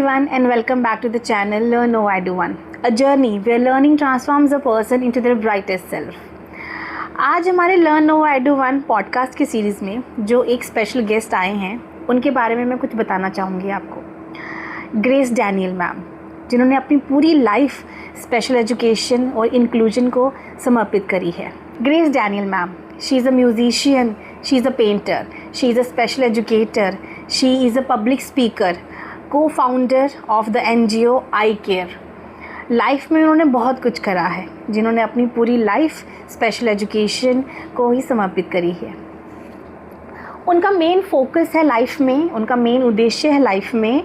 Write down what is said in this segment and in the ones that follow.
everyone and welcome back to the channel Learn No I Do One, a journey where learning transforms a person into their brightest self. आज हमारे learn no I do one podcast की सीरीज़ में जो एक special guest आए हैं उनके बारे में मैं कुछ बताना चाहूँगी आपको। ग्रेस डैनियल मैम, जिन्होंने अपनी पूरी लाइफ स्पेशल एजुकेशन और इंक्लूजन को समर्पित करी है। Grace Daniel ma'am, she is a musician, she is a painter, she is a special educator, she is a public speaker, co-founder of the NGO I Care. Life में उन्होंने बहुत कुछ करा है, जिन्होंने अपनी पूरी लाइफ स्पेशल एजुकेशन को ही समर्पित करी है। उनका मेन फोकस है लाइफ में, उनका मेन उद्देश्य है लाइफ में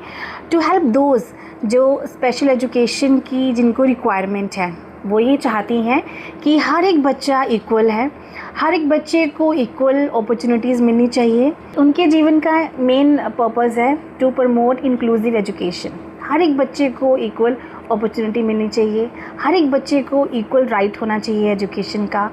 टू हेल्प दोज जो स्पेशल एजुकेशन की जिनको रिक्वायरमेंट है। वो ये चाहती हैं कि हर एक बच्चा इक्वल है, हर एक बच्चे को इक्वल अपॉर्चुनिटीज़ मिलनी चाहिए। उनके जीवन का मेन पर्पस है टू प्रमोट इंक्लूसिव एजुकेशन। हर एक बच्चे को इक्वल अपॉर्चुनिटी मिलनी चाहिए, हर एक बच्चे को इक्वल राइट होना चाहिए एजुकेशन का।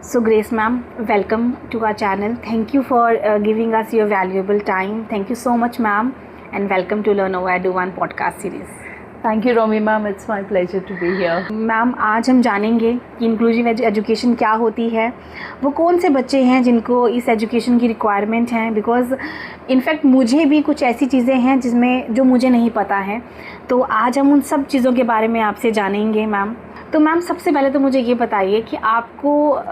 So Grace ma'am, welcome to our channel. Thank you for giving us your valuable time. Thank you so much ma'am and welcome to learn no I do one podcast series. Thank you Romi ma'am, it's my pleasure to be here. Ma'am, आज हम जानेंगे कि inclusive education क्या होती है, वो कौन से बच्चे हैं जिनको इस एजुकेशन की रिक्वायरमेंट है। बिकॉज़ इनफैक्ट मुझे भी कुछ ऐसी चीज़ें हैं जिसमें जो मुझे नहीं पता है, तो आज हम उन सब चीज़ों के बारे में आपसे जानेंगे मैम। तो मैम, सबसे पहले तो मुझे ये बताइए कि आपको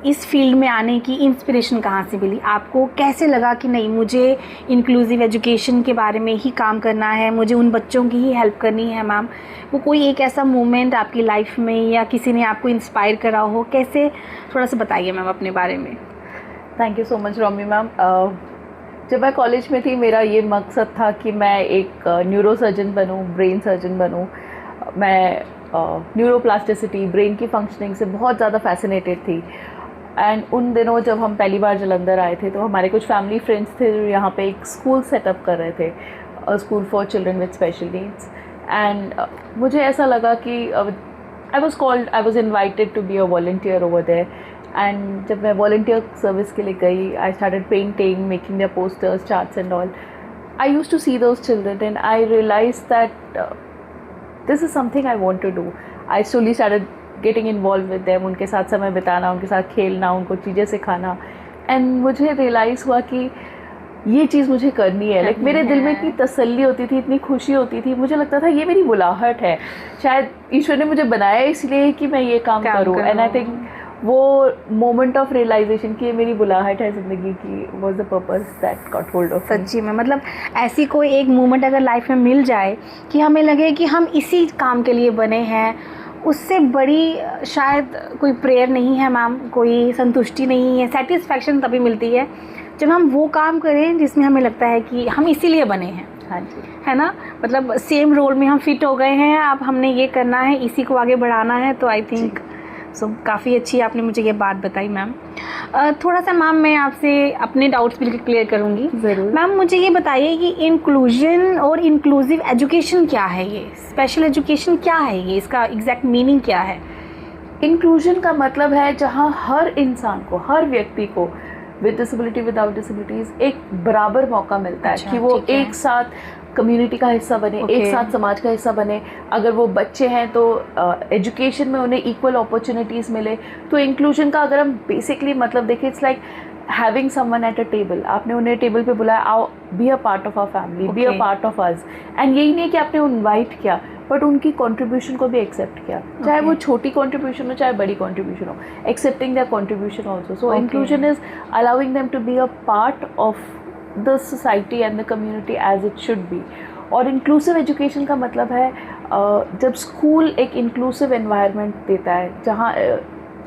इस फील्ड में आने की इंस्पिरेशन कहाँ से मिली? आपको कैसे लगा कि नहीं, मुझे इंक्लूसिव एजुकेशन के बारे में ही काम करना है, मुझे उन बच्चों की ही हेल्प करनी है मैम? वो कोई एक ऐसा मोमेंट आपकी लाइफ में या किसी ने आपको इंस्पायर करा हो, कैसे, थोड़ा सा बताइए मैम अपने बारे में। Thank you so much Romi ma'am. जब मैं कॉलेज में थी, मेरा ये मकसद था कि मैं एक न्यूरो सर्जन बनूँ, ब्रेन सर्जन बनूँ। मैं न्यूरोप्लास्टिसिटी, ब्रेन की फंक्शनिंग से बहुत ज़्यादा फैसिनेटेड थी। एंड उन दिनों जब हम पहली बार जालंधर आए थे तो हमारे कुछ फैमिली फ्रेंड्स थे जो यहाँ पे एक स्कूल सेटअप कर रहे थे, school for children with special needs. And मुझे ऐसा लगा कि I was invited to be a volunteer over there. And जब मैं वॉलंटियर सर्विस के लिए गई, I started painting, making their posters, charts and all. I used to see those children and I realise that this is something I want to do. I slowly started getting involve with them, उनके साथ समय बिताना, उनके साथ खेलना, उनको चीज़ें सिखाना। एंड मुझे रियलाइज़ हुआ कि ये चीज़ मुझे करनी है। लाइक मेरे दिल में इतनी तसल्ली होती थी, इतनी खुशी होती थी, मुझे लगता था ये मेरी बुलाहट है, शायद ईश्वर ने मुझे बनाया इसलिए कि मैं ये काम करूँ। एंड आई थिंक वो मोमेंट ऑफ रियलाइजेशन कि ये मेरी बुलाहट है ज़िंदगी की, was the purpose that got hold of. सच्ची में, मतलब ऐसी कोई एक मोमेंट अगर लाइफ में मिल जाए कि हमें लगे कि हम इसी काम के लिए बने हैं, उससे बड़ी शायद कोई प्रेयर नहीं है मैम, कोई संतुष्टि नहीं है। सेटिस्फैक्शन तभी मिलती है जब हम वो काम करें जिसमें हमें लगता है कि हम इसीलिए बने हैं। हाँ जी, है ना, मतलब सेम रोल में हम फिट हो गए हैं, अब हमने ये करना है, इसी को आगे बढ़ाना है। तो आई थिंक सो काफ़ी अच्छी आपने मुझे ये बात बताई मैम। थोड़ा सा मैम मैं आपसे अपने डाउट्स बिल्कुल क्लियर करूँगी। ज़रूर मैम, मुझे ये बताइए कि इंक्लूजन और इंक्लूसिव एजुकेशन क्या है, ये स्पेशल एजुकेशन क्या है, ये इसका एग्जैक्ट मीनिंग क्या है? इंक्लूजन का मतलब है जहाँ हर इंसान को, हर व्यक्ति को, विद डिसेबिलिटी, विदाउट डिसेबिलिटीज़, एक बराबर मौका मिलता है कि वो एक साथ कम्युनिटी का हिस्सा बने, एक साथ समाज का हिस्सा बने। अगर वो बच्चे हैं तो एजुकेशन में उन्हें इक्वल अपॉर्चुनिटीज़ मिले। तो इंक्लूजन का अगर हम बेसिकली मतलब देखें, it's like having someone at a table. आपने उन्हें टेबल पे बुलाया, आओ be a part of our family, be a part of us. And यही नहीं कि आपने इन्वाइट किया, बट उनकी कंट्रीब्यूशन को भी एक्सेप्ट किया, चाहे वो छोटी कंट्रीब्यूशन हो चाहे बड़ी कंट्रीब्यूशन हो, accepting their contribution also. So inclusion is allowing them to be a part of the society and the community as it should be. और इंक्लूसिव एजुकेशन का मतलब है जब स्कूल एक इंक्लूसिव एनवायरनमेंट देता है जहाँ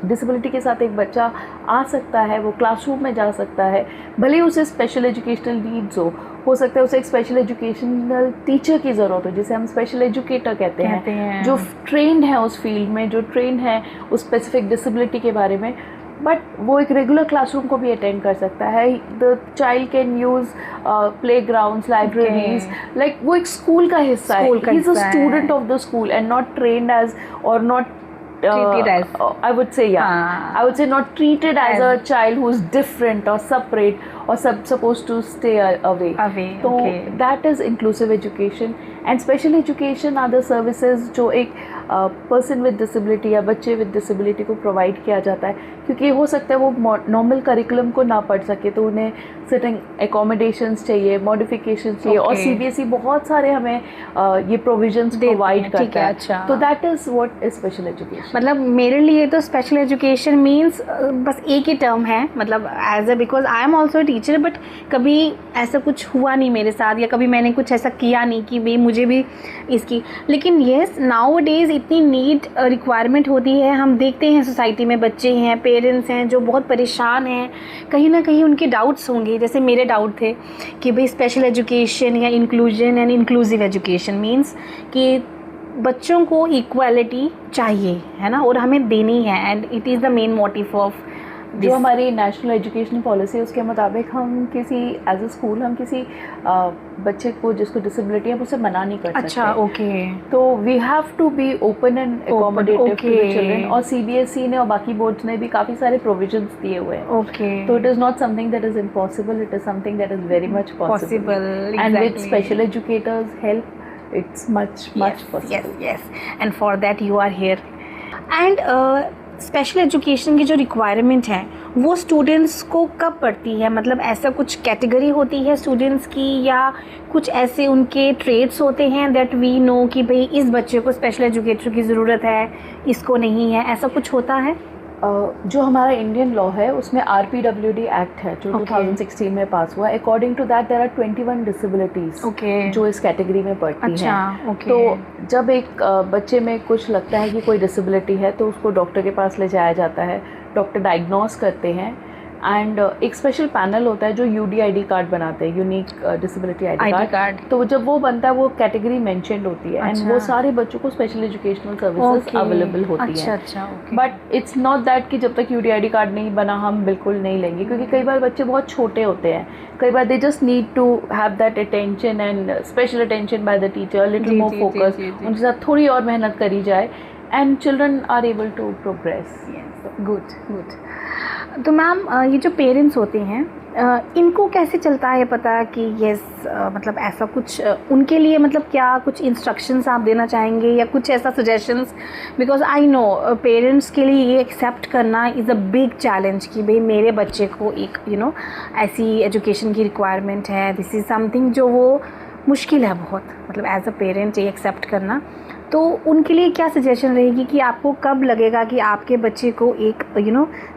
डिसेबिलिटी के साथ एक बच्चा आ सकता है, वो क्लासरूम में जा सकता है, भले ही उसे स्पेशल एजुकेशनल नीड्स हो सकता है उसे एक स्पेशल एजुकेशनल टीचर की ज़रूरत हो, जिसे हम स्पेशल एजुकेटर कहते हैं, जो ट्रेंड है उस फील्ड में, जो ट्रेंड है उस स्पेसिफिक डिसेबिलिटी के बारे में। बट वो एक रेगुलर क्लासरूम को भी अटेंड कर सकता है। The child can use play grounds, libraries, like वो एक स्कूल का हिस्सा है। He is a student of the school and not treated as और not treated as, I would say, I would say not treated as a child who's different or separate or supposed to stay away. So that is inclusive education. And special education are the services जो एक person with disability या बच्चे with disability को provide किया जाता है, क्योंकि हो सकता है वो नॉर्मल करिकुलम को ना पढ़ सके, तो उन्हें सर्टेन एकोमोडेशंस चाहिए, मॉडिफिकेशंस चाहिए, और सीबीएसई बहुत सारे हमें ये प्रोविजंस प्रोवाइड करता है. अच्छा, तो that is what is special education. मतलब मेरे लिए तो स्पेशल एजुकेशन मीन्स बस एक ही टर्म है, मतलब as a, because I am also teacher, but कभी ऐसा कुछ हुआ नहीं मेरे साथ, या कभी मैंने कुछ ऐसा किया नहीं कि भाई मुझे भी इसकी. लेकिन येस, नाउ डेज इतनी नीड रिक्वायरमेंट होती है. हम देखते हैं सोसाइटी में बच्चे हैं, पेरेंट्स हैं जो बहुत परेशान हैं, कहीं ना कहीं उनके डाउट्स होंगे, जैसे मेरे डाउट थे कि भाई स्पेशल एजुकेशन या inclusion and inclusive education means कि बच्चों को इक्वालिटी चाहिए, है ना, और हमें देनी है, and it is the main motive of जो हमारी नेशनल एजुकेशन पॉलिसी है उसके मुताबिक हम किसी एज अ स्कूल हम किसी बच्चे को जिसको डिसेबिलिटी है उसे मना नहीं कर सकते. अच्छा, ओके. तो we have to be open and accommodative to the children, और सीबीएसई ने और बाकी बोर्ड्स ने भी काफ़ी सारे प्रोविजंस दिए हुए हैं. ओके. तो it is not something that is impossible, it is something that is very much possible. And with special educators help it's much possible. Yes. And for that you are here. And special education की जो requirement है वो students को कब पड़ती है? मतलब ऐसा कुछ कैटेगरी होती है स्टूडेंट्स की, या कुछ ऐसे उनके ट्रेड्स होते हैं दैट वी नो कि भाई इस बच्चे को स्पेशल एजुकेटर की ज़रूरत है, इसको नहीं है, ऐसा कुछ होता है? जो हमारा इंडियन लॉ है उसमें RPWD एक्ट है जो 2016 में पास हुआ. According to that there are 21 disabilities जो इस कैटेगरी में पड़ती हैं. तो जब एक बच्चे में कुछ लगता है कि कोई डिसेबिलिटी है तो उसको डॉक्टर के पास ले जाया जाता है, डॉक्टर डायग्नोस करते हैं, एंड एक स्पेशल पैनल होता है जो UDID कार्ड बनाते हैं, यूनिक डिसेबिलिटी ID कार्ड. तो जब वो बनता है वो कैटेगरी मेंशन्ड होती है, एंड वो सारे बच्चों को स्पेशल एजुकेशनल सर्विसेज अवेलेबल होती हैं. बट इट्स नॉट दैट कि जब तक UDID कार्ड नहीं बना हम बिल्कुल नहीं लेंगे, क्योंकि कई बार बच्चे बहुत छोटे होते हैं, कई बार they just need to have that attention and special attention by the teacher, little more focus, उनके साथ थोड़ी और मेहनत करी जाए, and children are able to progress. Good. तो मैम ये जो पेरेंट्स होते हैं इनको कैसे चलता है पता कि यस मतलब ऐसा कुछ उनके लिए, मतलब क्या कुछ इंस्ट्रक्शंस आप देना चाहेंगे या कुछ ऐसा suggestions? Because I know parents के लिए ये एक्सेप्ट करना इज़ अ बिग चैलेंज कि भाई मेरे बच्चे को एक ऐसी एजुकेशन की रिक्वायरमेंट है. दिस इज़ समथिंग जो वो मुश्किल है बहुत, मतलब एज अ पेरेंट ये एक्सेप्ट करना. तो उनके लिए क्या सजेशन रहेगी कि आपको कब लगेगा कि आपके बच्चे को एक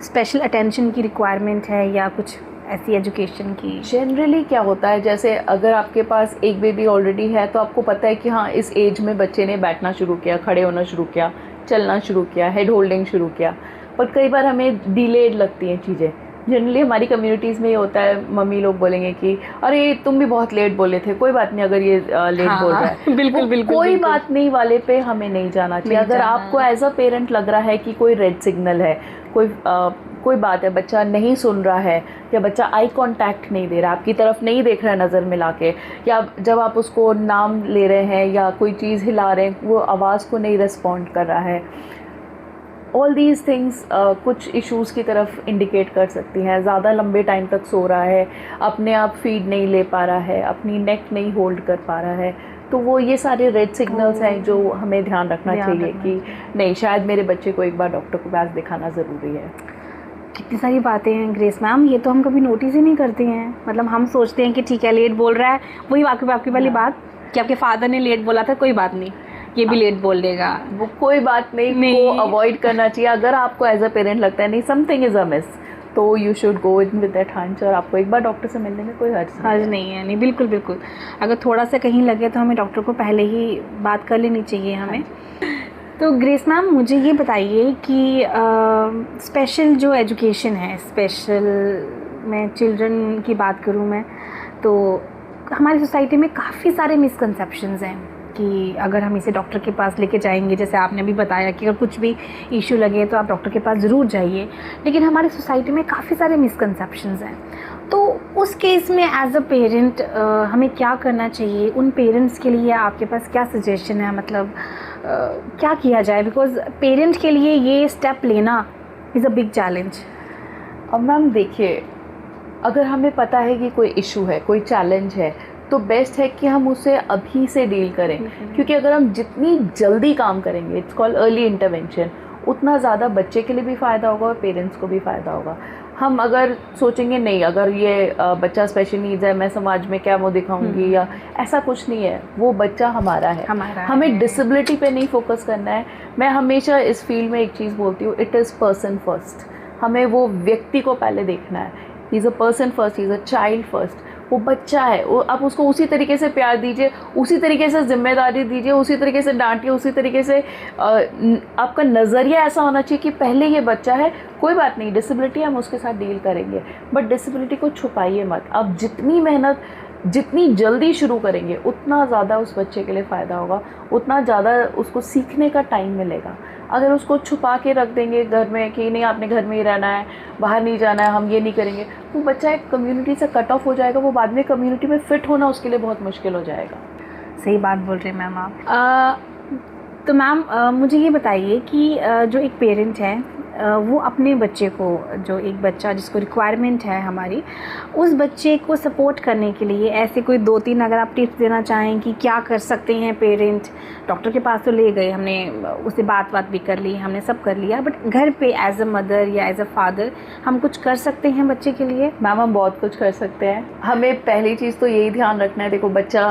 स्पेशल अटेंशन की रिक्वायरमेंट है या कुछ ऐसी एजुकेशन की? जनरली क्या होता है, जैसे अगर आपके पास एक बेबी ऑलरेडी है तो आपको पता है कि हाँ इस एज में बच्चे ने बैठना शुरू किया, खड़े होना शुरू किया, चलना शुरू किया, हेड होल्डिंग शुरू किया. पर कई बार हमें डिलेड लगती हैं चीज़ें. जनरली हमारी कम्युनिटीज़ में ये होता है, मम्मी लोग बोलेंगे कि अरे तुम भी बहुत लेट बोले थे, कोई बात नहीं अगर ये लेट बोल रहा है. बिल्कुल कोई बात नहीं वाले पे हमें नहीं जाना चाहिए. अगर आपको एज अ पेरेंट लग रहा है कि कोई रेड सिग्नल है, कोई बात है, बच्चा नहीं सुन रहा है या बच्चा आई कांटेक्ट नहीं दे रहा, आपकी तरफ नहीं देख रहा है नज़र मिला के, या जब आप उसको नाम ले रहे हैं या कोई चीज़ हिला रहे हैं वो आवाज़ को नहीं रिस्पॉन्ड कर रहा है, ऑल दीज थिंग्स कुछ इश्यूज़ की तरफ इंडिकेट कर सकती हैं. ज़्यादा लंबे टाइम तक सो रहा है, अपने आप फीड नहीं ले पा रहा है, अपनी नेक नहीं होल्ड कर पा रहा है, तो वो ये सारे रेड सिग्नल्स हैं जो हमें ध्यान रखना चाहिए कि नहीं, शायद मेरे बच्चे को एक बार डॉक्टर को पास दिखाना ज़रूरी है. कितनी सारी बातें हैं ग्रेस मैम, ये तो हम कभी नोटिस ही नहीं करते हैं. मतलब हम सोचते हैं कि ठीक है लेट बोल रहा है, वही आपकी वाली बात कि आपके फादर ने लेट बोला था, कोई बात नहीं ये भी लेट बोल देगा, वो कोई बात नहीं को अवॉइड करना चाहिए. अगर आपको एज अ पेरेंट लगता है नहीं समथिंग इज़ अ मिस, तो you should go in with that hunch, और आपको एक बार डॉक्टर से मिलने में कोई हर्ज नहीं है. नहीं, बिल्कुल. अगर थोड़ा सा कहीं लगे तो हमें डॉक्टर को पहले ही बात कर लेनी चाहिए हमें. तो ग्रेस मैम मुझे ये बताइए कि स्पेशल जो एजुकेशन है, स्पेशल मैं चिल्ड्रन की बात करूँ मैं, तो हमारी सोसाइटी में काफ़ी सारे मिसकंसेप्शंस हैं कि अगर हम इसे डॉक्टर के पास लेके जाएंगे, जैसे आपने भी बताया कि अगर कुछ भी इशू लगे तो आप डॉक्टर के पास ज़रूर जाइए, लेकिन हमारी सोसाइटी में काफ़ी सारे मिसकंसेप्शंस हैं. तो उस केस में एज अ पेरेंट हमें क्या करना चाहिए? उन पेरेंट्स के लिए आपके पास क्या सजेशन है? मतलब क्या किया जाए, बिकॉज पेरेंट के लिए ये स्टेप लेना इज़ अ बिग चैलेंज। अब मैम देखिए, अगर हमें पता है कि कोई इशू है, कोई चैलेंज है, तो बेस्ट है कि हम उसे अभी से डील करें, क्योंकि अगर हम जितनी जल्दी काम करेंगे, इट्स कॉल्ड अर्ली इंटरवेंशन, उतना ज़्यादा बच्चे के लिए भी फ़ायदा होगा और पेरेंट्स को भी फ़ायदा होगा। हम अगर सोचेंगे नहीं, अगर ये बच्चा स्पेशल नीड्स है, मैं समाज में क्या मुँह दिखाऊंगी, या ऐसा कुछ नहीं है, वो बच्चा हमारा है, हमें डिसेबिलिटी पे नहीं फोकस करना है। मैं हमेशा इस फील्ड में एक चीज़ बोलती हूँ, इट इज़ पर्सन फर्स्ट। हमें वो व्यक्ति को पहले देखना है। He is a person first, he is a child first. वो बच्चा है, वो आप उसको उसी तरीके से प्यार दीजिए, उसी तरीके से जिम्मेदारी दीजिए, उसी तरीके से डांटिए, उसी तरीके से आपका नज़रिया ऐसा होना चाहिए कि पहले ये बच्चा है, कोई बात नहीं, डिसेबिलिटी हम उसके साथ डील करेंगे, बट डिसेबिलिटी को छुपाइए मत। आप जितनी मेहनत जितनी जल्दी शुरू करेंगे, उतना ज़्यादा उस बच्चे के लिए फ़ायदा होगा, उतना ज़्यादा उसको सीखने का टाइम मिलेगा। अगर उसको छुपा के रख देंगे घर में कि नहीं आपने घर में ही रहना है, बाहर नहीं जाना है, हम ये नहीं करेंगे, वो बच्चा एक कम्युनिटी से कट ऑफ हो जाएगा, वो बाद में कम्युनिटी में फ़िट होना उसके लिए बहुत मुश्किल हो जाएगा। सही बात बोल रहे हैं मैम आप। तो मैम मुझे ये बताइए कि जो एक पेरेंट है वो अपने बच्चे को, जो एक बच्चा जिसको रिक्वायरमेंट है हमारी, उस बच्चे को सपोर्ट करने के लिए ऐसे कोई 2-3 अगर आप टिप्स देना चाहें कि क्या कर सकते हैं पेरेंट। डॉक्टर के पास तो ले गए, हमने उससे बात भी कर ली, हमने सब कर लिया, बट घर पे एज अ मदर या एज अ फादर हम कुछ कर सकते हैं बच्चे के लिए? मैम हम बहुत कुछ कर सकते हैं। हमें पहली चीज़ तो यही ध्यान रखना है, देखो बच्चा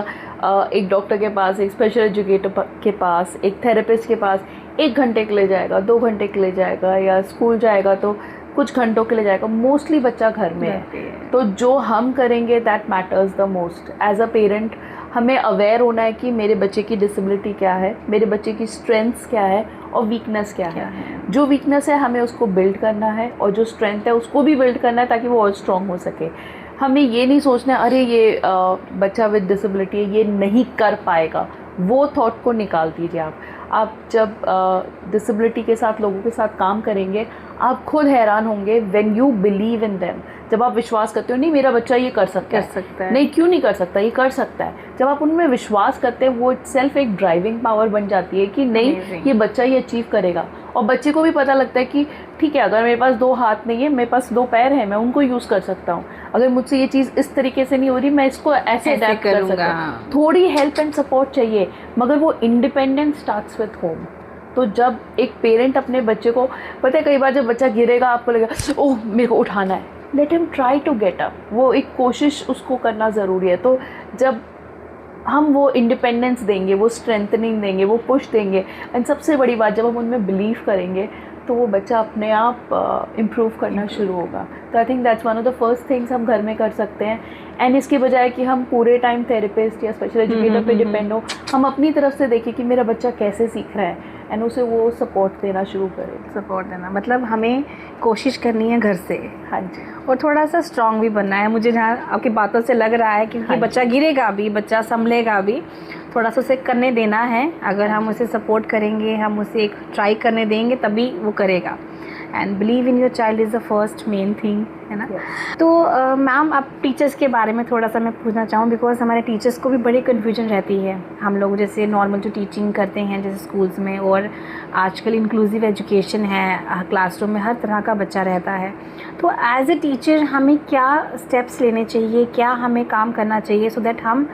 एक डॉक्टर के पास, एक स्पेशल एजुकेटर के पास, एक थेरेपिस्ट के पास 1 घंटे के लिए जाएगा, 2 घंटे के लिए जाएगा, या स्कूल जाएगा तो कुछ घंटों के लिए जाएगा, मोस्टली बच्चा घर में है। तो जो हम करेंगे that matters the most. As a parent हमें अवेयर होना है कि मेरे बच्चे की डिसेबिलिटी क्या है, मेरे बच्चे की स्ट्रेंथ्स क्या है और वीकनेस क्या है। जो वीकनेस है हमें उसको बिल्ड करना है, और जो स्ट्रेंथ है उसको भी बिल्ड करना है, ताकि वो और स्ट्रॉन्ग हो सके। हमें ये नहीं सोचना है अरे ये बच्चा विद डिसेबिलिटी है, ये नहीं कर पाएगा, वो थॉट को निकाल दीजिए आप जब डिसेबिलिटी के साथ लोगों के साथ काम करेंगे, आप खुद हैरान होंगे when you believe in them. जब आप विश्वास करते हो नहीं मेरा बच्चा ये कर सकता है, नहीं क्यों नहीं कर सकता, ये कर सकता है, जब आप उनमें विश्वास करते हैं, वो इटसेल्फ एक ड्राइविंग पावर बन जाती है कि नहीं ये बच्चा ये अचीव करेगा। और बच्चे को भी पता लगता है कि ठीक है, अगर मेरे पास 2 हाथ नहीं है, मेरे पास 2 पैर हैं, मैं उनको यूज़ कर सकता हूँ। अगर मुझसे ये चीज़ इस तरीके से नहीं हो रही, मैं इसको ऐसे अडैप्ट कर सकता हूँ। थोड़ी हेल्प एंड सपोर्ट चाहिए, मगर वो इंडिपेंडेंस स्टार्ट्स विथ होम। तो जब एक पेरेंट अपने बच्चे को, पता है कई बार जब बच्चा गिरेगा आपको लगेगा ओह मेरे को उठाना है, let him try to get up, वो एक कोशिश उसको करना ज़रूरी है। तो जब हम वो इंडिपेंडेंस देंगे, वो स्ट्रेंथनिंग देंगे, वो पुश देंगे, एंड सबसे बड़ी बात जब हम उनमें बिलीव करेंगे, तो वो बच्चा अपने आप इम्प्रूव करना शुरू होगा। तो I think that's one of the first things हम घर में कर सकते हैं। एंड इसके बजाय कि हम पूरे टाइम थेरेपिस्ट या स्पेशल एजुकेटर पे डिपेंड हो, हम अपनी तरफ से देखें कि मेरा बच्चा कैसे सीख रहा है, एंड उसे वो सपोर्ट देना शुरू करें। सपोर्ट देना मतलब हमें कोशिश करनी है घर से। हाँ जी। और थोड़ा सा स्ट्रांग भी बनना है। मुझे जहाँ आपकी बातों से लग रहा है क्योंकि बच्चा गिरेगा भी, बच्चा संभलेगा भी, थोड़ा सा उसे करने देना है। अगर हम उसे सपोर्ट करेंगे, हम उसे एक ट्राई करने देंगे, तभी वो करेगा। And believe in your child is the first main thing, है ना। तो मैम आप टीचर्स के बारे में थोड़ा सा मैं पूछना चाहूँ, बिकॉज हमारे टीचर्स को भी बड़ी कन्फ्यूजन रहती है। हम लोग जैसे नॉर्मल जो टीचिंग करते हैं जैसे स्कूल्स में, और आजकल इंक्लूसिव एजुकेशन है, क्लासरूम में हर तरह का बच्चा रहता है। तो एज ए टीचर हमें क्या स्टेप्स लेने चाहिए, क्या हमें काम करना चाहिए सो दैट हम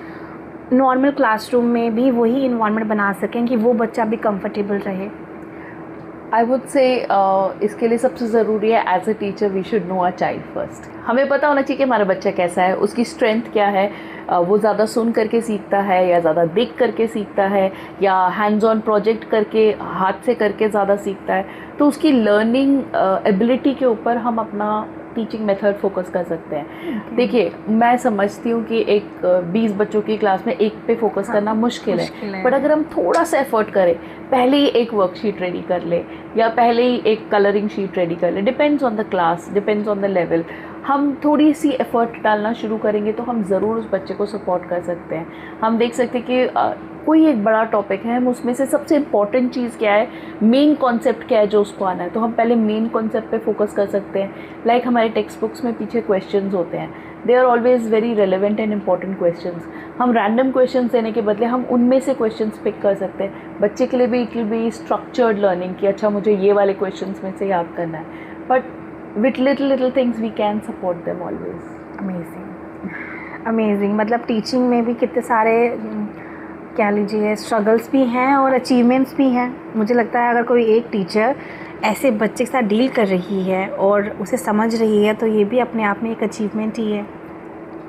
नॉर्मल क्लासरूम में भी वही इन्वायरमेंट बना सकें कि वो बच्चा भी कंफर्टेबल रहे? आई वुड से इसके लिए सबसे ज़रूरी है as a teacher we should know our child first. हमें पता होना चाहिए कि हमारा बच्चा कैसा है, उसकी स्ट्रेंथ क्या है, वो ज़्यादा सुन करके सीखता है या ज़्यादा देख करके सीखता है, या हैंड्स ऑन प्रोजेक्ट करके हाथ से करके ज़्यादा सीखता है। तो उसकी लर्निंग एबिलिटी के ऊपर हम अपना टीचिंग मेथड फोकस कर सकते हैं। देखिए मैं समझती हूँ कि एक 20 बच्चों की क्लास में एक पे फोकस करना मुश्किल है, बट अगर हम थोड़ा सा एफर्ट करें, पहले ही एक वर्कशीट रेडी कर ले या पहले ही एक कलरिंग शीट रेडी कर ले, depends on the class, depends on the level, हम थोड़ी सी एफर्ट डालना शुरू करेंगे तो हम ज़रूर उस बच्चे को सपोर्ट कर सकते हैं। हम देख सकते हैं कि कोई एक बड़ा टॉपिक है, हम उसमें से सबसे इम्पॉर्टेंट चीज़ क्या है, मेन कॉन्सेप्ट क्या है जो उसको आना है, तो हम पहले मेन कॉन्सेप्ट पे फोकस कर सकते हैं। लाइक हमारे टेक्स्ट बुक्स में पीछे क्वेश्चंस होते हैं, they are always very relevant and important questions. हम रैंडम क्वेश्चंस देने के बदले हम उनमें से क्वेश्चंस पिक कर सकते हैं। बच्चे के लिए भी it will be structured learning कि अच्छा मुझे ये वाले क्वेश्चंस में से याद करना है, but with little things we can support them always. Amazing. मतलब टीचिंग में भी कितने सारे कह लीजिए स्ट्रगल्स भी हैं और अचीवमेंट्स भी हैं। मुझे लगता है अगर कोई एक टीचर ऐसे बच्चे के साथ डील कर रही है और उसे समझ रही है तो ये भी अपने आप में एक अचीवमेंट ही है।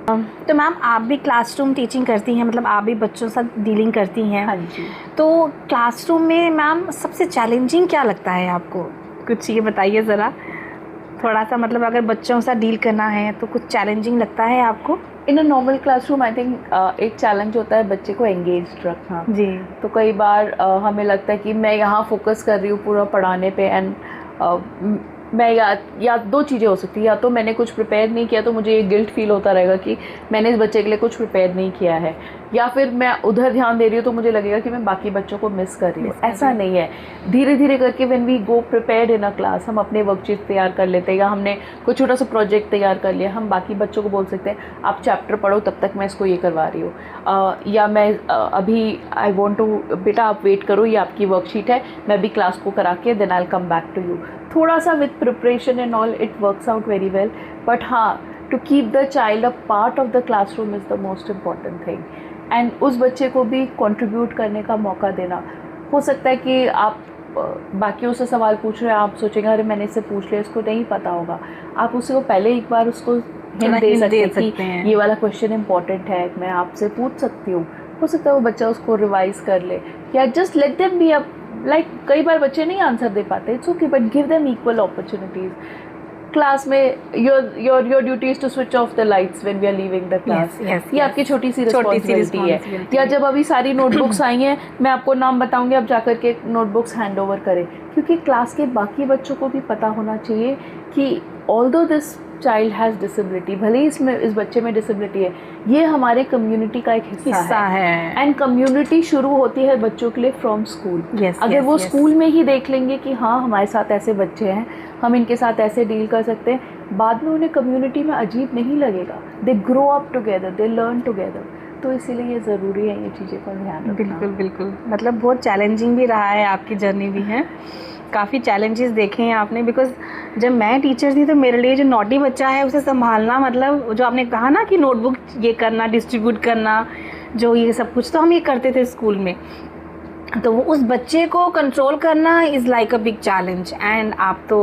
तो मैम आप भी क्लासरूम टीचिंग करती हैं, मतलब आप भी बच्चों के साथ डीलिंग करती हैं। हाँ जी। तो क्लासरूम में मैम सबसे चैलेंजिंग क्या लगता है आपको? कुछ ये बताइए ज़रा थोड़ा सा, मतलब अगर बच्चों के साथ डील करना है तो कुछ चैलेंजिंग लगता है आपको? In a normal classroom I think एक चैलेंज होता है बच्चे को एंगेज्ड रखना जी। तो कई बार हमें लगता है कि मैं यहाँ फोकस कर रही हूँ पूरा पढ़ाने पे एंड मैं या दो चीज़ें हो सकती है, या तो मैंने कुछ प्रिपेयर नहीं किया तो मुझे ये गिल्ट फील होता रहेगा कि मैंने इस बच्चे के लिए कुछ प्रिपेयर नहीं किया है, या फिर मैं उधर ध्यान दे रही हूँ तो मुझे लगेगा कि मैं बाकी बच्चों को मिस कर रही हूँ। ऐसा नहीं है, धीरे धीरे करके when we go prepared in a class, हम अपने वर्कशीट तैयार कर लेते हैं या हमने कोई छोटा सा प्रोजेक्ट तैयार कर लिया, हम बाकी बच्चों को बोल सकते हैं आप चैप्टर पढ़ो तब तक मैं इसको ये करवा रही हूँ, या मैं अभी आई वॉन्ट टू, बेटा आप वेट करो ये आपकी वर्कशीट है, मैं अभी क्लास को करा के then I will come back to you. थोड़ा सा with preparation and all it works out very well, but हाँ to keep the child a part of the classroom is the most important thing and उस बच्चे को भी contribute करने का मौका देना। हो सकता है कि आप बाकियों से सवाल पूछ रहे हैं, आप सोचेंगे अरे मैंने इससे पूछ लिया, इसको नहीं पता होगा, आप उसको पहले एक बार उसको हिंट दे सकते हैं कि ये वाला क्वेश्चन इंपॉर्टेंट है, मैं आपसे पूछ सकती हूँ। हो सकता है वो बच्चा उसको रिवाइज कर ले, या just let them be up, like कई बार बच्चे नहीं आंसर दे पाते, it's okay, but give them equal opportunities. Class में your duty is to switch off the lights when we are leaving the class, ये आपकी छोटी सी रिस्पॉन्सिबिलिटी है। या जब अभी सारी नोटबुक्स आई हैं, मैं आपको नाम बताऊंगी, आप जाकर के नोटबुक्स हैंड ओवर करें, क्योंकि क्लास के बाकी बच्चों को भी पता होना चाहिए कि although this child has disability, भले ही इसमें इस बच्चे में डिसेबिलिटी है, ये हमारे कम्युनिटी का एक हिस्सा है। एंड कम्युनिटी शुरू होती है बच्चों के लिए फ्रॉम स्कूल। अगर वो स्कूल में ही देख लेंगे कि हाँ हमारे साथ ऐसे बच्चे हैं, हम इनके साथ ऐसे डील कर सकते हैं, बाद में उन्हें कम्युनिटी में अजीब नहीं लगेगा, they grow up together, they learn together. तो इसीलिए ये ज़रूरी है ये चीज़ें का ध्यान रखना। बिल्कुल बिल्कुल, मतलब बहुत चैलेंजिंग भी रहा है, आपकी जर्नी भी है, काफ़ी चैलेंजेस देखे हैं आपने। बिकॉज जब मैं टीचर थी तो मेरे लिए जो नॉटी बच्चा है उसे संभालना, मतलब जो आपने कहा ना कि नोटबुक ये करना, डिस्ट्रीब्यूट करना, जो ये सब कुछ तो हम ये करते थे स्कूल में, तो वो उस बच्चे को कंट्रोल करना is like a big challenge. And आप तो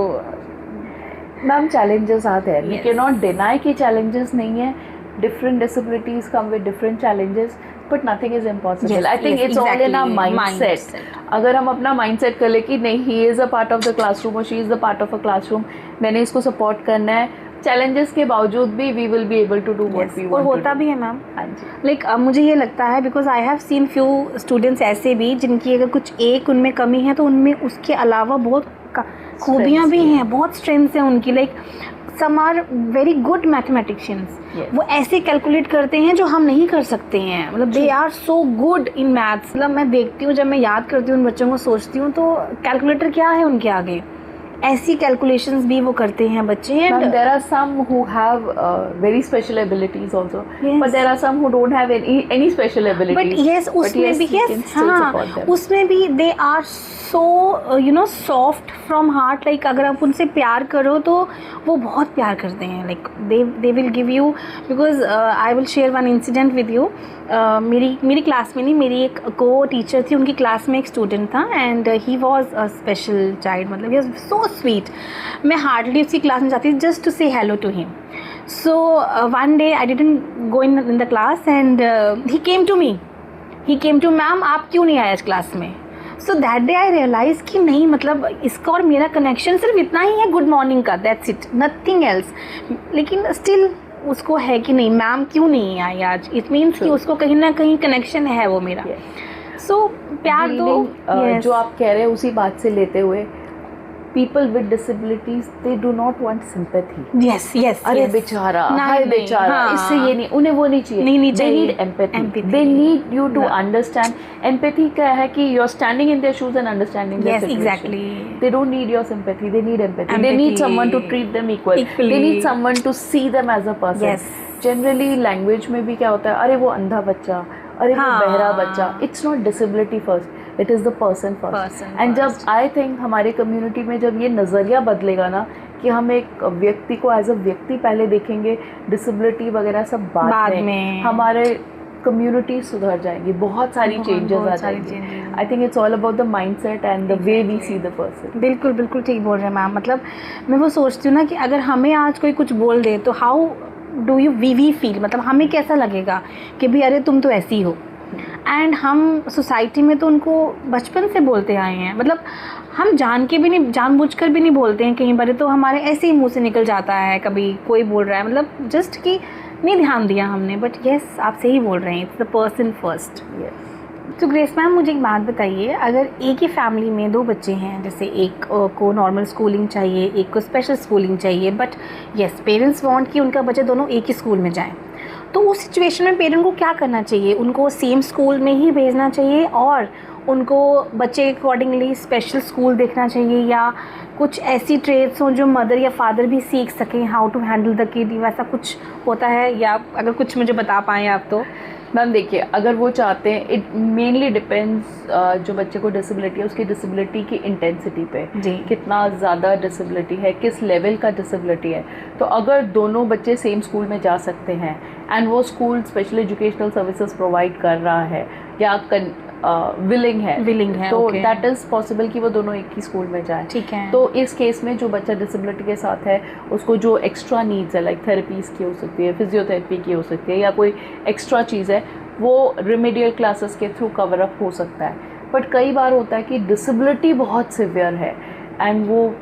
मैम चैलेंजेस आते हैं, वी कैन नॉट डिनाई कि चैलेंजेस नहीं है, different disabilities come with different challenges, but nothing is impossible. I think it's all in our mindset. अगर हम अपना माइंडसेट कर ले कि नहीं he is a part of the classroom और she is the part of a classroom, मैंने इसको सपोर्ट करना है, चैलेंजेस के बावजूद भी we will be able to do what we want. और होता भी है मैम। हाँ जी, लाइक मुझे ये लगता है, because I have scene few students ऐसे भी जिनकी अगर कुछ एक उनमें कमी है तो उनमें उसके अलावा बहुत खूबियाँ भी हैं, बहुत स्ट्रेंथ्स हैं उनकी। Like some are very good mathematicians, वो ऐसे कैलकुलेट करते हैं जो हम नहीं कर सकते हैं, मतलब they are so good in maths. मतलब मैं देखती हूँ, जब मैं याद करती हूँ उन बच्चों को, सोचती हूँ तो कैलकुलेटर क्या है उनके आगे, ऐसी कैलकुलेशंस भी वो करते हैं बच्चे। And there are some who have very special abilities also, but there are some who don't have any special abilities. But yes, उसमें भी यस, हाँ, उसमें भी they are so you know soft from heart. Like अगर आप उनसे प्यार करो तो वो बहुत प्यार करते हैं। Like they will give you, because I will share one incident with you. मेरी क्लास में नहीं, मेरी एक को टीचर थी, उनकी क्लास में एक स्टूडेंट था and he was a special child, मतलब ही वॉज सो स्वीट। मैं हार्डली उसकी क्लास में जाती थी just to say hello to him. So one day I didn't go in the class and he came to ma'am आप क्यों नहीं आए इस क्लास में। So that day I realise कि नहीं, मतलब इसका और मेरा कनेक्शन सिर्फ इतना ही है, गुड मॉर्निंग का, दैट्स इट, नथिंग एल्स। लेकिन स्टिल उसको है कि नहीं मैम क्यों नहीं आई आज, इट मीन्स कि उसको कहीं ना कहीं कनेक्शन है वो मेरा। सो प्यार तो जो आप कह रहे हैं उसी बात से लेते हुए people with disabilities, they do not want sympathy. Yes, yes, अरे yes. बेचारा, नहीं, हाय नहीं, बेचारा, हाँ. इससे ये नहीं, उन्हें वो नहीं चाहिए. नहीं They चाहिए. need empathy. Empathy. They need you to हाँ. understand. Empathy क्या है कि you're standing in their shoes and understanding their Yes, situation. exactly. They don't need your sympathy. They need empathy. They need someone to treat them equally. They need someone to see them as a person. Yes. Generally language में भी क्या होता है, अरे वो अंधा बच्चा, अरे वो बहरा बच्चा. It's not disability first. It is the person first. And जब I think हमारे कम्युनिटी में जब ये नज़रिया बदलेगा ना कि हम एक व्यक्ति को एज अ व्यक्ति पहले देखेंगे, डिसेबिलिटी वगैरह सब बाद में, हमारे कम्युनिटी सुधर जाएगी, बहुत सारी चेंजेस आ जाएंगी. I think it's all about the mindset and the way we see the person. बिल्कुल बिल्कुल ठीक बोल रहे हैं मैम. मतलब मैं वो सोचती हूँ ना कि अगर हमें आज कोई कुछ बोल दे तो how do you we feel, मतलब हमें कैसा लगेगा कि भाई अरे तुम तो ऐसी हो. एंड हम सोसाइटी में तो उनको बचपन से बोलते आए हैं, मतलब हम जान के भी नहीं, जानबूझकर भी नहीं बोलते हैं कहीं पर, तो हमारे ऐसे ही मुंह से निकल जाता है कभी कोई बोल रहा है, मतलब जस्ट कि नहीं ध्यान दिया हमने. बट येस, आप सही बोल रहे हैं, इट्स द पर्सन फर्स्ट. तो ग्रेस मैम मुझे एक बात बताइए, अगर एक ही फैमिली में दो बच्चे हैं, जैसे एक को नॉर्मल स्कूलिंग चाहिए, एक को स्पेशल स्कूलिंग चाहिए, बट येस पेरेंट्स वांट कि उनका बच्चा दोनों एक ही स्कूल में जाए, तो उस सिचुएशन में पेरेंट को क्या करना चाहिए? उनको सेम स्कूल में ही भेजना चाहिए और उनको बच्चे के अकॉर्डिंगली स्पेशल स्कूल देखना चाहिए, या कुछ ऐसी ट्रेड्स हों जो मदर या फादर भी सीख सकें, how to handle the kid, वैसा कुछ होता है? या अगर कुछ मुझे बता पाएँ आप तो. मैम देखिए, अगर वो चाहते हैं, इट मेनली डिपेंड्स जो बच्चे को डिसेबिलिटी है उसकी डिसेबिलिटी की इंटेंसिटी पे, कितना ज़्यादा डिसेबिलिटी है, किस लेवल का डिसेबिलिटी है. तो अगर दोनों बच्चे सेम स्कूल में जा सकते हैं एंड वो school special educational services provide कर रहा है या विलिंग है, तो दैट इज़ पॉसिबल कि वो दोनों एक ही स्कूल में जाए. ठीक है. तो इस केस में जो बच्चा डिसेबिलिटी के साथ है उसको जो एक्स्ट्रा नीड्स है, लाइक थेरेपीज़ की हो सकती है, फिजियोथेरेपी की हो सकती है, या कोई एक्स्ट्रा चीज़ है, वो रेमेडियल क्लासेस के थ्रू कवर अप हो सकता है. बट कई बार होता है कि डिसेबिलिटी बहुत सिवियर है एंड वो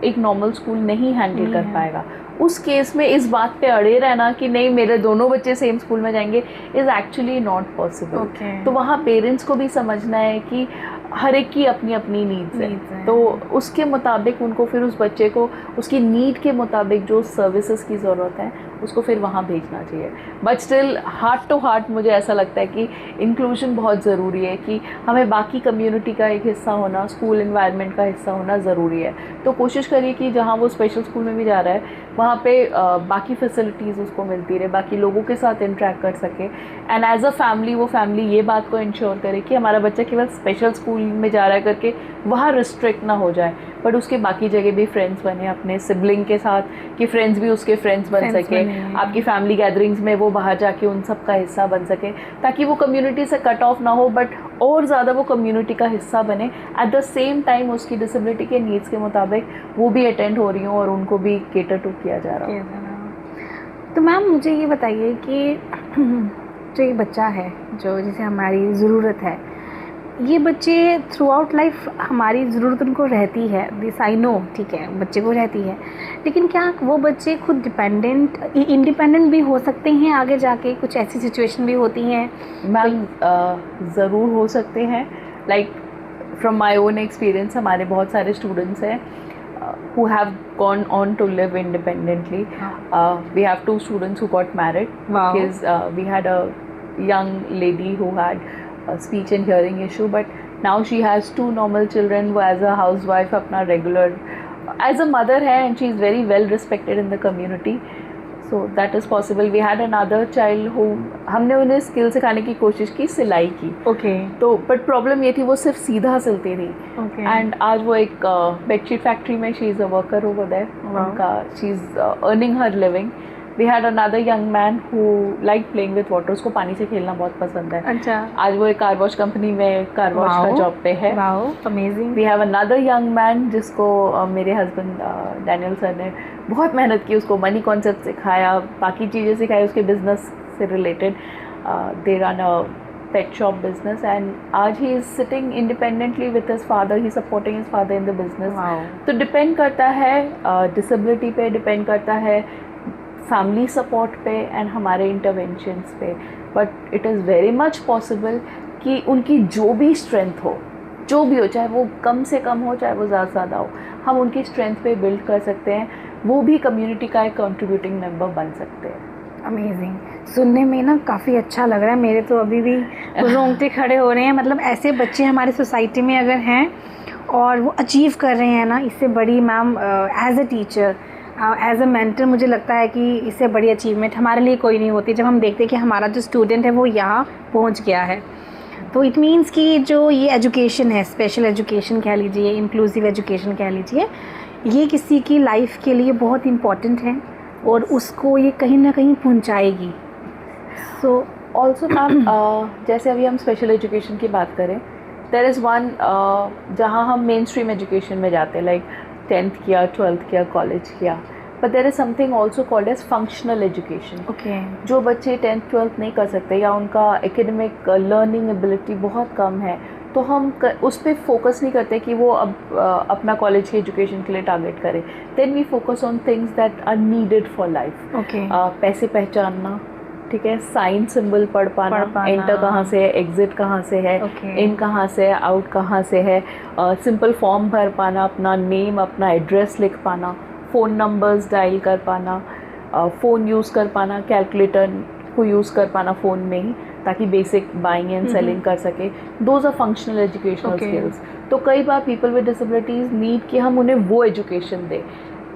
एक नॉर्मल स्कूल नहीं हैंडल कर पाएगा. उस केस में इस बात पे अड़े रहना कि नहीं मेरे दोनों बच्चे सेम स्कूल में जाएंगे इज़ एक्चुअली नॉट पॉसिबल. तो वहाँ पेरेंट्स को भी समझना है कि हर एक की अपनी अपनी नीड्स है, तो उसके मुताबिक उनको फिर उस बच्चे को उसकी नीड के मुताबिक जो सर्विसेज की ज़रूरत है उसको फिर वहाँ भेजना चाहिए. But still heart to heart मुझे ऐसा लगता है कि इंक्लूजन बहुत ज़रूरी है, कि हमें बाकी कम्युनिटी का एक हिस्सा होना, स्कूल एनवायरनमेंट का हिस्सा होना ज़रूरी है. तो कोशिश करिए कि जहाँ वो स्पेशल स्कूल में भी जा रहा है वहाँ पे बाकी फैसिलिटीज़ उसको मिलती रहे, बाकी लोगों के साथ इंटरेक्ट कर सके. एंड एज अ फैमिली वो फैमिली ये बात को इंश्योर करे कि हमारा बच्चा केवल स्पेशल स्कूल में जा रहा है करके वहाँ रिस्ट्रिक्ट ना हो जाए, बट उसके बाकी जगह भी फ्रेंड्स बने अपने सिबलिंग के साथ, कि फ्रेंड्स भी उसके फ्रेंड्स बन सके. आपकी फैमिली गैदरिंग्स में वो बाहर जाके उन सब का हिस्सा बन सके, ताकि वो कम्युनिटी से कट ऑफ ना हो, बट और ज़्यादा वो कम्युनिटी का हिस्सा बने. एट द सेम टाइम उसकी डिसेबिलिटी के नीड्स के मुताबिक वो भी अटेंड हो रही हूँ और उनको भी केटर टू किया जा रहा है. तो मैम मुझे ये बताइए कि जो ये बच्चा है, जो जिसे हमारी ज़रूरत है, ये बच्चे थ्रू आउट लाइफ हमारी ज़रूरत उनको रहती है, दिस आई नो, ठीक है, बच्चे को रहती है, लेकिन क्या वो बच्चे खुद इंडिपेंडेंट भी हो सकते हैं आगे जाके? कुछ ऐसी सिचुएशन भी होती हैं? मैम ज़रूर हो सकते हैं. Like from my own experience हमारे बहुत सारे स्टूडेंट्स हैं who have gone on to live independently. We have 2 students who got married. Wow. Because we had a young lady who had a speech and hearing issue, but now she has 2 normal children who as a housewife अपना regular as a mother है, and she is very well respected in the community. So that is possible. We had another child who हमने उन्हें skill सिखाने की कोशिश की, सिलाई की. Okay. तो बट प्रॉब्लम ये थी वो सिर्फ सीधा सिलती थी. Okay. एंड आज वो एक बेडशीट फैक्ट्री में she is a worker over there. उनका she is earning her living. We had another young man who like playing with water. उसको पानी से खेलना बहुत पसंद है. अच्छा. आज वो एक कार वॉश कंपनी में कार वॉश का जॉब पे है. Wow, amazing. We have another young man जिसको मेरे हस्बैंड डैनियल सर ने बहुत मेहनत की, उसको मनी कॉन्सेप्ट सिखाया, बाकी चीज़ें सिखाई उसके बिजनेस से related. They run a pet shop business and आज he is sitting independently with his father. He supporting his father in the business. तो डिपेंड करता है डिसेबिलिटी पे, डिपेंड करता है फैमिली सपोर्ट पे एंड हमारे इंटरवेंशंस पे. But it is very much possible कि उनकी जो भी स्ट्रेंथ हो जो भी हो, चाहे वो कम से कम हो चाहे वो ज़्यादा हो, हम उनकी स्ट्रेंथ पे बिल्ड कर सकते हैं, वो भी कम्युनिटी का एक कंट्रीब्यूटिंग मेंबर बन सकते हैं। अमेजिंग, सुनने में ना काफ़ी अच्छा लग रहा है, मेरे तो अभी भी रोंगटे खड़े हो रहे हैं। मतलब ऐसे बच्चे हमारे सोसाइटी में अगर हैं और वो अचीव कर रहे हैं ना, इससे बड़ी ma'am as a teacher, as a mentor, मुझे लगता है कि इससे बड़ी अचीवमेंट हमारे लिए कोई नहीं होती जब हम देखते हैं कि हमारा जो स्टूडेंट है वो यहाँ पहुँच गया है। तो इट मीन्स कि जो ये एजुकेशन है, स्पेशल एजुकेशन कह लीजिए, इंक्लूसिव एजुकेशन कह लीजिए, ये किसी की लाइफ के लिए बहुत इम्पॉर्टेंट है और उसको ये कहीं ना कहीं पहुंचाएगी। सो ऑल्सो मैम, जैसे अभी हम स्पेशल एजुकेशन की बात करें, देयर इज़ वन जहाँ हम मेन स्ट्रीम एजुकेशन में जाते हैं, लाइक 10th किया, 12th किया, कॉलेज किया, but there is something also called as functional education. Okay. जो बच्चे 10th 12th नहीं कर सकते या उनका एकेडमिक लर्निंग एबिलिटी बहुत कम है, तो हम उस पर फोकस नहीं करते कि वो अब अपना कॉलेज की एजुकेशन के लिए टारगेट करें। Then we focus on things that are needed for life. Okay. पैसे पहचानना, ठीक है, साइन सिंबल पढ़ पाना, एंटर कहाँ से है, एग्जिट कहाँ से है, इन कहाँ से है, आउट कहाँ से है, सिंपल फॉर्म भर पाना, अपना नेम, अपना एड्रेस लिख पाना, फ़ोन नंबर्स डायल कर पाना, फ़ोन यूज़ कर पाना, कैलकुलेटर को यूज़ कर पाना फ़ोन में ही, ताकि बेसिक बाइंग एंड सेलिंग कर सके। Those are functional educational skills. तो कई बार पीपल विद डिसेबिलिटीज़ नीड कि हम उन्हें वो एजुकेशन दें,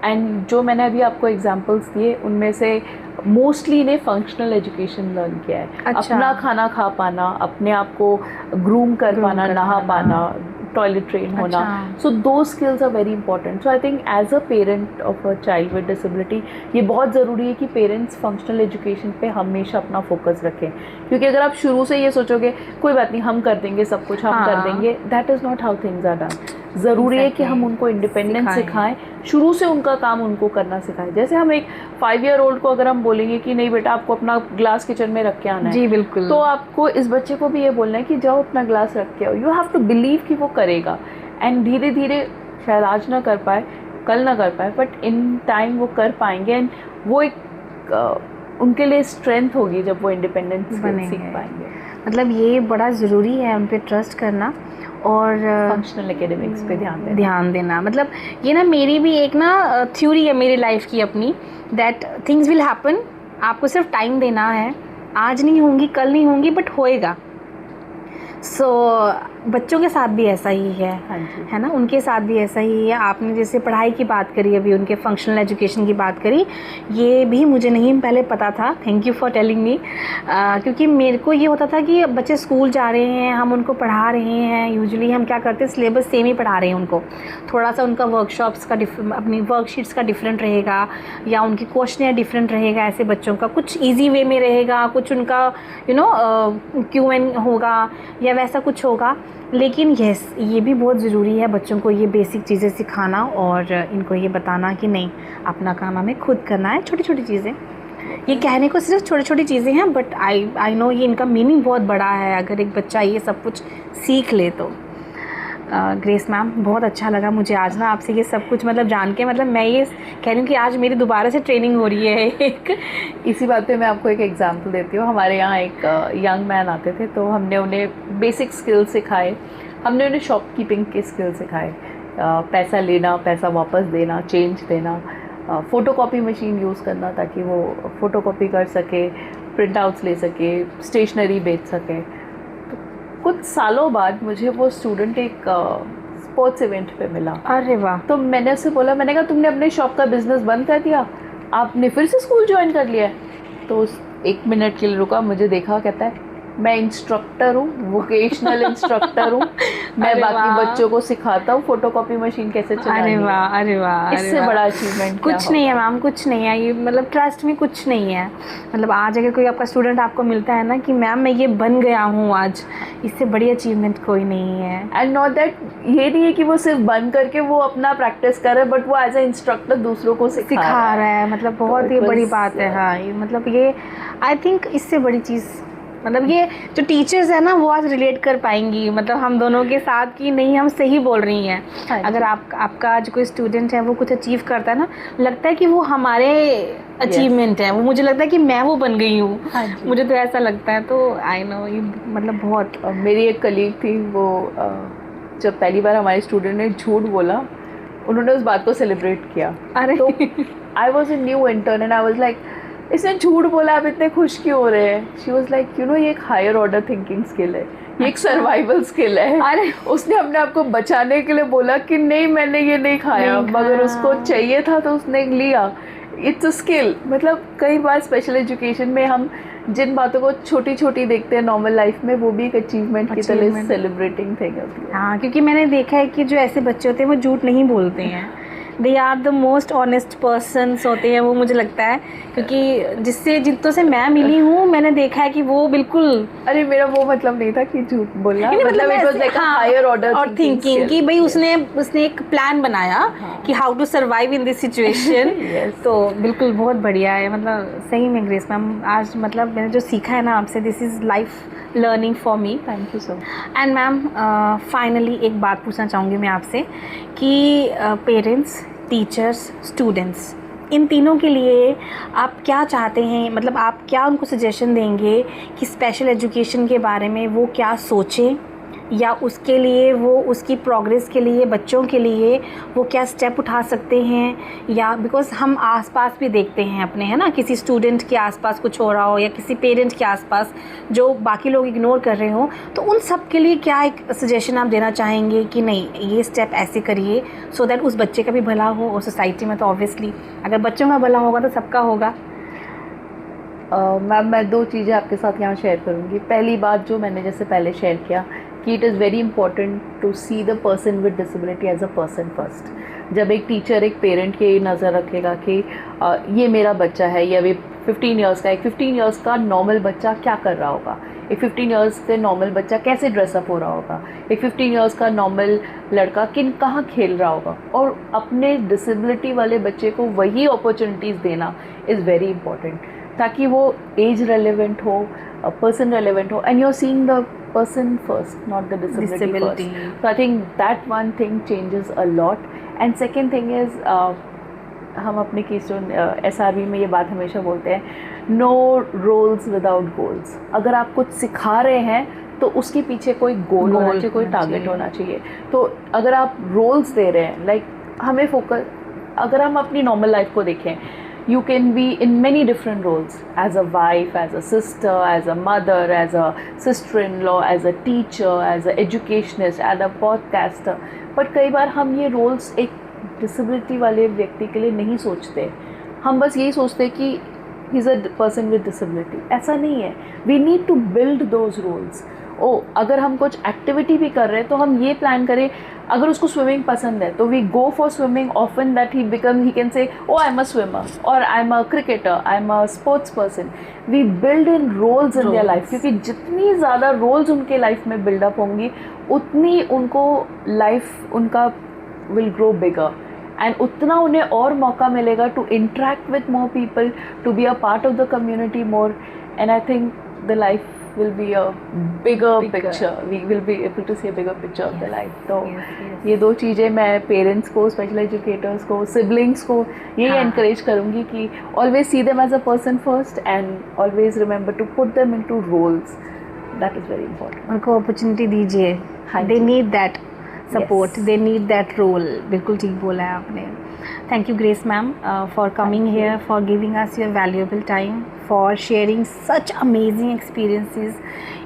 एंड जो मैंने अभी आपको एग्जांपल्स दिए उनमें से मोस्टली ने फंक्शनल एजुकेशन लर्न किया है। अच्छा। अपना खाना खा पाना, अपने आप को ग्रूम कर पाना, नहा पाना, टॉयलेट ट्रेन होना, so those skills are very important. So I think as a parent of a child with disability ये बहुत ज़रूरी है कि पेरेंट्स फंक्शनल एजुकेशन पे हमेशा अपना फोकस रखें, क्योंकि अगर आप शुरू से ये सोचोगे कोई बात नहीं हम कर देंगे सब कुछ, हम कर देंगे, that is not how things are done. ज़रूरी है कि हम उनको इंडिपेंडेंस सिखाएं, शुरू से उनका काम उनको करना सिखाएं। जैसे हम एक 5 year old को अगर हम बोलेंगे कि नहीं बेटा आपको अपना ग्लास किचन में रख के आना है, जी बिल्कुल, तो आपको इस बच्चे को भी ये बोलना है कि जाओ अपना ग्लास रख के आओ। यू हैव टू बिलीव कि वो करेगा, एंड धीरे धीरे शायद आज ना कर पाए, कल ना कर पाए, बट इन टाइम वो कर पाएंगे, एंड वो एक उनके लिए स्ट्रेंथ होगी जब वो इंडिपेंडेंस सीख पाएंगे। मतलब ये बड़ा ज़रूरी है उन पर ट्रस्ट करना और फंक्शनल एकेडमिक्स पे ध्यान देना। मतलब ये ना मेरी भी एक ना थ्योरी है मेरी लाइफ की अपनी, दैट थिंग्स विल हैपन, आपको सिर्फ टाइम देना है, आज नहीं होंगी, कल नहीं होंगी, बट होएगा। सो बच्चों के साथ भी ऐसा ही है, है ना, उनके साथ भी ऐसा ही है। आपने जैसे पढ़ाई की बात करी, अभी उनके फंक्शनल एजुकेशन की बात करी, ये भी मुझे नहीं पहले पता था, thank you for telling me. क्योंकि मेरे को ये होता था कि बच्चे स्कूल जा रहे हैं, हम उनको पढ़ा रहे हैं, यूजुअली हम क्या करते हैं सिलेबस सेम ही पढ़ा रहे हैं उनको, थोड़ा सा उनका वर्कशॉप्स का अपनी वर्कशीट्स का डिफरेंट रहेगा या उनकी क्वेश्चन डिफरेंट रहेगा, ऐसे बच्चों का कुछ ईजी वे में रहेगा, कुछ उनका Q&A होगा या वैसा कुछ होगा। लेकिन यस, ये भी बहुत ज़रूरी है बच्चों को ये बेसिक चीज़ें सिखाना और इनको ये बताना कि नहीं, अपना काम हमें खुद करना है। छोटी छोटी चीज़ें, ये कहने को सिर्फ छोटी छोटी चीज़ें हैं, बट आई नो ये इनका मीनिंग बहुत बड़ा है अगर एक बच्चा ये सब कुछ सीख ले तो। ग्रेस मैम, बहुत अच्छा लगा मुझे आज ना आपसे ये सब कुछ मतलब जान के। मतलब मैं ये कह रही हूँ कि आज मेरी दोबारा से ट्रेनिंग हो रही है एक। इसी बात पे मैं आपको एक एग्जांपल देती हूँ। हमारे यहाँ एक यंग मैन आते थे, तो हमने उन्हें बेसिक स्किल्स सिखाए, हमने उन्हें शॉपकीपिंग के स्किल्स सिखाए, पैसा लेना, पैसा वापस देना, चेंज देना, फ़ोटोकॉपी मशीन यूज़ करना ताकि वो फ़ोटोकॉपी कर सके, प्रिंट आउट्स ले सके, स्टेशनरी बेच सके। कुछ सालों बाद मुझे वो स्टूडेंट एक स्पोर्ट्स इवेंट पे मिला। अरे वाह! तो मैंने उससे बोला, मैंने कहा तुमने अपने शॉप का बिज़नेस बंद कर दिया, आपने फिर से स्कूल ज्वाइन कर लिया है? तो 1 मिनट के लिए रुका, मुझे देखा, कहता है मैं इंस्ट्रक्टर हूँ, वोकेशनल इंस्ट्रक्टर हूँ, मैं बाकी बच्चों को सिखाता हूँ फोटोकॉपी मशीन कैसे चलानी। अरे वाह, अरे वाह, इससे बड़ा अचीवमेंट कुछ नहीं है मैम, कुछ नहीं है ये। मतलब ट्रस्ट में कुछ नहीं है। मतलब आज अगर कोई आपका स्टूडेंट आपको मिलता है ना कि मैम मैं ये बन गया हूँ आज, इससे बड़ी अचीवमेंट कोई नहीं है। एंड नॉट दैट, ये नहीं है कि वो सिर्फ बन करके वो अपना प्रैक्टिस कर रहा है, बट वो एज ए इंस्ट्रक्टर दूसरों को सिखा रहा है। मतलब बहुत ही बड़ी बात है। हाँ, मतलब ये आई थिंक इससे बड़ी चीज़, मतलब ये जो टीचर्स है ना वो आज रिलेट कर पाएंगी मतलब हम दोनों के साथ कि नहीं हम सही बोल रही हैं। अगर आपका जो कोई स्टूडेंट है वो कुछ अचीव करता है ना, लगता है कि वो हमारे अचीवमेंट है, वो मुझे लगता है कि मैं वो बन गई हूँ, मुझे तो ऐसा लगता है। तो आई नो ये मतलब बहुत। मेरी एक कलीग थी, वो जब पहली बार हमारे स्टूडेंट ने झूठ बोला, उन्होंने उस बात को सेलिब्रेट किया। अरे तो I was a new intern and I was like, इसने झूठ बोला, आप इतने खुश क्यों हो रहे हैं? She was like, you know, ये एक हायर ऑर्डर थिंकिंग स्किल है, ये एक सर्वाइवल स्किल है। अरे उसने अपने आप को बचाने के लिए बोला कि नहीं, मैंने ये नहीं खाया, मगर उसको चाहिए था तो उसने लिया। It's a skill. मतलब कई बार स्पेशल एजुकेशन में हम जिन बातों को छोटी छोटी देखते हैं नॉर्मल लाइफ में, वो भी एक अचीवमेंट की तरह सेलिब्रेटिंग थिंग होती है। हाँ, क्योंकि मैंने देखा है कि जो ऐसे बच्चे होते हैं वो झूठ नहीं बोलते हैं, they are the most honest persons होते हैं वो, मुझे लगता है। क्योंकि जितनों से मैं मिली हूँ मैंने देखा है कि वो बिल्कुल, अरे मेरा वो मतलब नहीं था कि झूठ बोलना, मतलब it was like higher order और थिंकिंग कि भाई उसने एक प्लान बनाया कि how to survive in this situation. तो बिल्कुल बहुत बढ़िया है। मतलब सही में ग्रेस मैम, आज मतलब मैंने जो सीखा है ना आपसे, this is life learning for me. Thank you so much. And ma'am finally एक बात पूछना चाहूँगी मैं आपसे कि पेरेंट्स, टीचर्स, स्टूडेंट्स, इन तीनों के लिए आप क्या चाहते हैं? मतलब आप क्या उनको सजेशन देंगे कि स्पेशल एजुकेशन के बारे में वो क्या सोचें, या उसके लिए वो उसकी प्रोग्रेस के लिए, बच्चों के लिए वो क्या स्टेप उठा सकते हैं? या बिकॉज़ हम आसपास भी देखते हैं अपने, है ना, किसी स्टूडेंट के आसपास कुछ हो रहा हो या किसी पेरेंट के आसपास जो बाकी लोग इग्नोर कर रहे हो, तो उन सब के लिए क्या एक सजेशन आप देना चाहेंगे कि नहीं ये स्टेप ऐसे करिए सो दैट उस बच्चे का भी भला हो? और सोसाइटी में तो ऑब्वियसली अगर बच्चों का भला होगा तो सबका होगा। मैम मैं दो चीज़ें आपके साथ यहाँ शेयर करूँगी। पहली बात जो मैंने जैसे पहले शेयर किया कि it is very important to see the person with disability as a person first. जब एक टीचर एक पेरेंट की नज़र रखेगा कि ये मेरा बच्चा है, या अभी 15 ईयर्स का, एक 15 ईयर्स का नॉर्मल बच्चा क्या कर रहा होगा, एक 15 ईयर्स से नॉर्मल बच्चा कैसे ड्रेसअप हो रहा होगा, एक 15 ईयर्स का नॉर्मल लड़का कहाँ खेल रहा होगा, और अपने डिसेबिलिटी वाले बच्चे को वही अपॉर्चुनिटीज़ देना इज़ वेरी इंपॉर्टेंट, ताकि वो एज रेलेवेंट हो, पर्सन रेलेवेंट हो, and you are seeing the person first, not the disability first. So I think that one thing changes a lot. And second thing is हम अपने keystone SRV में ये बात हमेशा बोलते हैं, no roles without goals. अगर आप कुछ सिखा रहे हैं तो उसके पीछे कोई गोल होना चाहिए, कोई टारगेट होना चाहिए। तो अगर आप रोल्स दे रहे हैं, लाइक हमें फोकस, अगर हम अपनी नॉर्मल लाइफ को देखें, you can be in many different roles, as a wife, as a sister, as a mother, as a sister-in-law, as a teacher, as a educationist, as a podcaster. But कई बार हम ये roles एक disability वाले व्यक्ति के लिए नहीं सोचते, हम बस यही सोचते कि he's a person with disability। ऐसा नहीं है। We need to build those roles। अगर हम कुछ एक्टिविटी भी कर रहे हैं तो हम ये प्लान करें, अगर उसको स्विमिंग पसंद है तो we go for swimming often, that he can say I am a swimmer, और I am a cricketer, I am a sports person. We build in roles in their life, क्योंकि जितनी ज़्यादा रोल्स उनके life में buildup होंगी उतनी उनको life उनका विल ग्रो बिगर, एंड उतना उन्हें और मौका मिलेगा to interact with more people, to be a part of the community more, and I think the life will be a bigger picture. We will be able to see a bigger picture of the life. तो ये दो चीज़ें मैं parents को, special educators को, siblings को ये encourage करूँगी कि always see them as a person first and always remember to put them into roles. That is very important. उनको opportunity दीजिए. They need that support. They need that role. बिल्कुल ठीक बोला है आपने. Thank you, Grace ma'am, for coming here, for giving us your valuable time, for sharing such amazing experiences.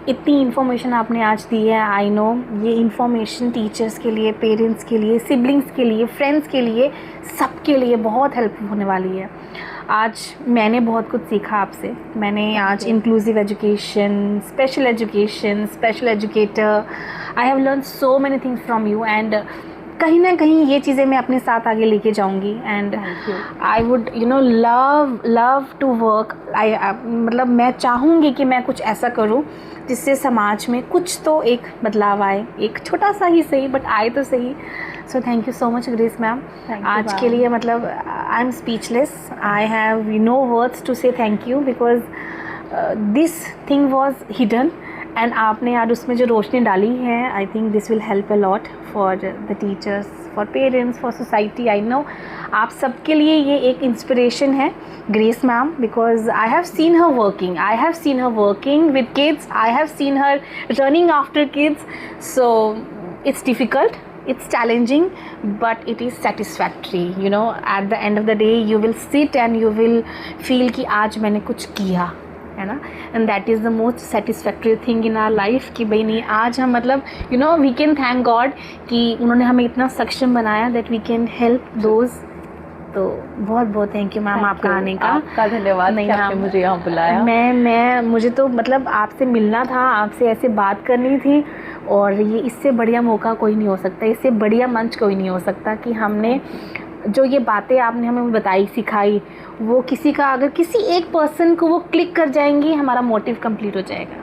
इतनी information आपने आज दी है। आई नो ये इन्फॉर्मेशन टीचर्स के लिए, पेरेंट्स के लिए, सिबलिंग्स के लिए, फ्रेंड्स के लिए, सबके लिए बहुत हेल्पफुल होने वाली है। आज मैंने बहुत कुछ सीखा आपसे। मैंने आज inclusive education, special education, special educator, I have learn so many things from you, and कहीं ना कहीं ये चीज़ें मैं अपने साथ आगे लेके जाऊंगी। And I would love to work, मतलब मैं चाहूँगी कि मैं कुछ ऐसा करूँ जिससे समाज में कुछ तो एक बदलाव आए, एक छोटा सा ही सही, बट आए तो सही। So thank you so much Grace ma'am आज के लिए। मतलब I am speechless, I have no words to say thank you, because this thing was hidden and आपने आज उसमें जो रोशनी डाली है, I think this will help a lot for the teachers, for parents, for society. I know आप सबके लिए ये एक इंस्पिरेशन है Grace ma'am, because I have seen her working with kids, I have seen her running after kids. So it's difficult, it's challenging, but it is satisfactory. You know, at the end of the day you will sit and you will feel कि आज मैंने कुछ किया है ना, and that is the most satisfactory thing in our life कि भाई नहीं आज हम मतलब you know we can thank God कि उन्होंने हमें इतना सक्षम बनाया that we can help those. तो बहुत बहुत थैंक यू मैम आपका आने का. आपका धन्यवाद कि आपने मुझे यहाँ बुलाया. मैं मुझे तो मतलब आपसे मिलना था, आपसे ऐसे बात करनी थी, और ये इससे बढ़िया मौका कोई नहीं हो सकता, इससे बढ़िया मंच कोई नहीं हो सकता कि हमने जो ये बातें आपने हमें बताई सिखाई वो किसी का अगर किसी एक पर्सन को वो क्लिक कर जाएंगी हमारा मोटिव कंप्लीट हो जाएगा,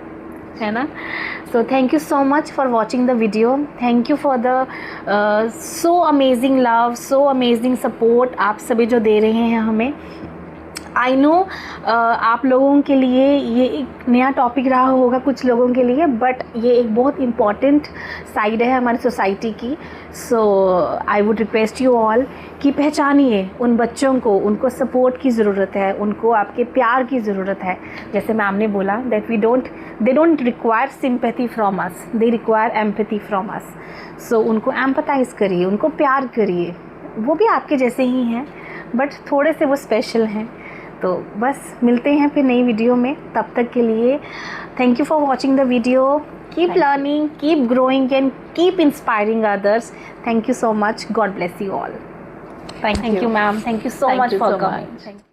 है ना. सो thank you so much for watching the video. Thank you for the so amazing love, so amazing support आप सभी जो दे रहे हैं हमें. आई नो आप लोगों के लिए ये एक नया टॉपिक रहा होगा कुछ लोगों के लिए, बट ये एक बहुत इम्पॉर्टेंट साइड है हमारी सोसाइटी की. So I would request you all कि पहचानिए उन बच्चों को, उनको सपोर्ट की ज़रूरत है, उनको आपके प्यार की ज़रूरत है. जैसे मैम ने बोला that they don't require sympathy from us, they require empathy from us. So उनको एम्पैथाइज़ करिए, उनको प्यार करिए. वो भी आपके जैसे ही हैं बट थोड़े से वो स्पेशल हैं. तो बस मिलते हैं फिर नई वीडियो में. तब तक के लिए thank you for watching the video. Keep learning, keep growing and keep inspiring others. Thank you so much. God bless you all. Thank you ma'am. Thank you so much for coming.